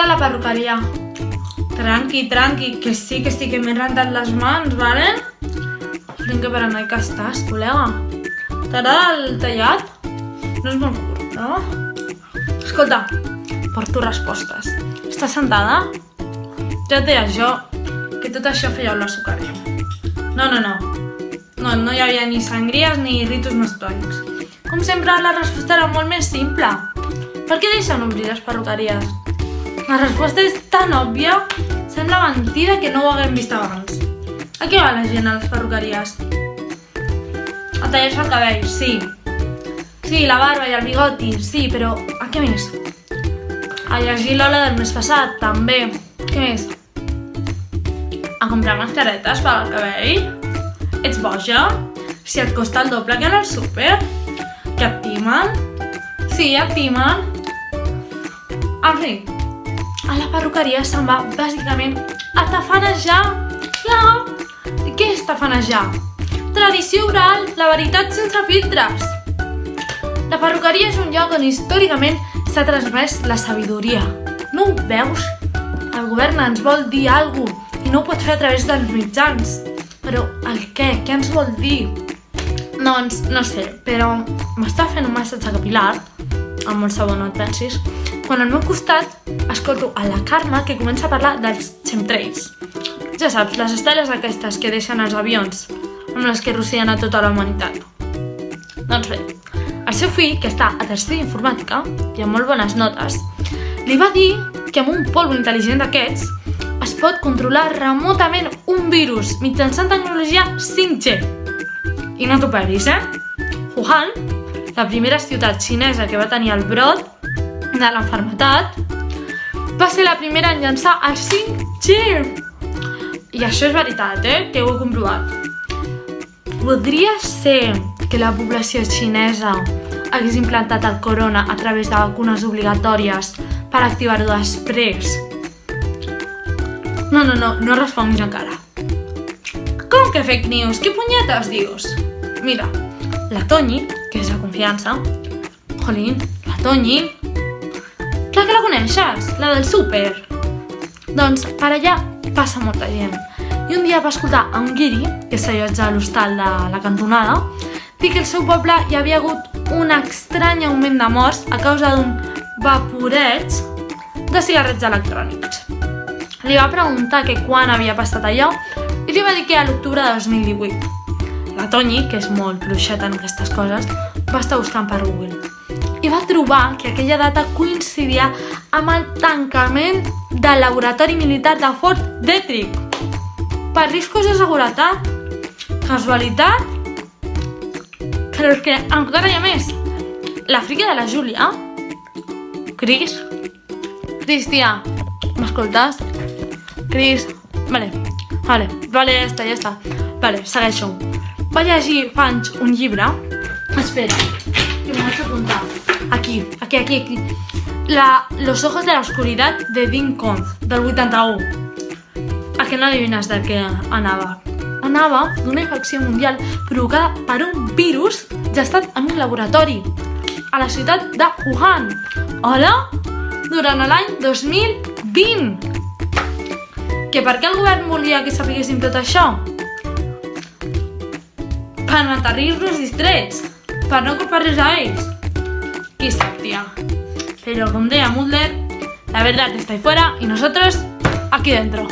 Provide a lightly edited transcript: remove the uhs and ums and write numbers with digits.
de la perruqueria. Tranqui, que sí, que m'he rentat les mans, vale? Vinga, per anar que estàs, col·lega. T'agrada el tallat? No és molt curt, no? Escolta, porto respostes. Estàs sentada? Ja et deia jo que tot això feia la sucària. No hi havia ni sangries ni ritus nostòlics. Com sempre, la resposta era molt més simple. Per què deixen obrir les perruqueries? La resposta és tan òbvia, sembla mentida que no ho haguem vist abans. A què va la gent a les perruqueries? A tallar-se el cabell, sí. Sí, la barba i el bigoti, sí, però a què més? A llegir l'Ola del mes passat, també. Què més? A comprar mascaretes per al cabell? Ets boja? Si et costa el doble que anar al súper? Que et timen? Sí, et timen. En fi, a la perruqueria se'n va bàsicament a tafanejar. Clar, què és tafanejar? Tradició oral, la veritat sense filtres. La perruqueria és un lloc on històricament s'ha transmès la sabidoria. No ho veus? El govern ens vol dir alguna cosa i no ho pot fer a través dels mitjans. Però el què? Què ens vol dir? Doncs no sé, però m'està fent un massatge capilar, amb molt sabó, no et pensis, quan al meu costat escolto a la Carme que comença a parlar dels chemtrails. Ja saps, les esteles aquestes que deixen els avions, amb les que rocien a tota la humanitat. Doncs bé, el seu fill, que està a tercer d'informàtica i amb molt bones notes, li va dir que amb un polvo intel·ligent d'aquests es pot controlar remotament un virus mitjançant tecnologia 5G. I no t'ho perdis, Wuhan, la primera ciutat xinesa que va tenir el brot de l'enfermetat, va ser la primera en llançar el 5G. I això és veritat, que ho he comprovat. Podria ser que la població xinesa hagués implantat el corona a través de vacunes obligatòries per activar-ho després. No responguis encara. Com que fake news? Què punyetes dius? Mira, la Toñi, que és la confiança, jolín, la Toñi, clar que la coneixes, la del súper. Doncs per allà passa molta gent. I un dia va escoltar a un guiri, que s'allotja a l'hostal de la cantonada, dir que al seu poble hi havia hagut un estrany augment de morts a causa d'un vaporeig de cigarrets electrònics. Li va preguntar que quan havia passat allò i li va dir que a l'octubre de 2018. La Toñi, que és molt fluixeta en aquestes coses, va estar buscant per Google i va trobar que aquella data coincidia amb el tancament del laboratori militar de Fort Detrick. Per riscos de seguretat? Casualitat? Però és que encara hi ha més. La friqui de la Júlia, Cris, tia, m'escoltes? Cris, vale, ja està. Vale, segueixo. Va llegir fa anys un llibre. Espera, que me vaig apuntar. Aquí. Los ojos de la oscuridad de Dean Koontz, del 81. A què no adivines de què anava? Anava d'una infecció mundial provocada per un virus gestat en un laboratori a la ciutat de Wuhan. Hola? Durant l'any 2020. Que per què el govern volia que sapiguéssim tot això? Per mantenir-nos distrets, per no culpar-los a ells. Qui sap, tia. Pero como deia Mulder, la verdad está ahí fuera y nosotros aquí dentro.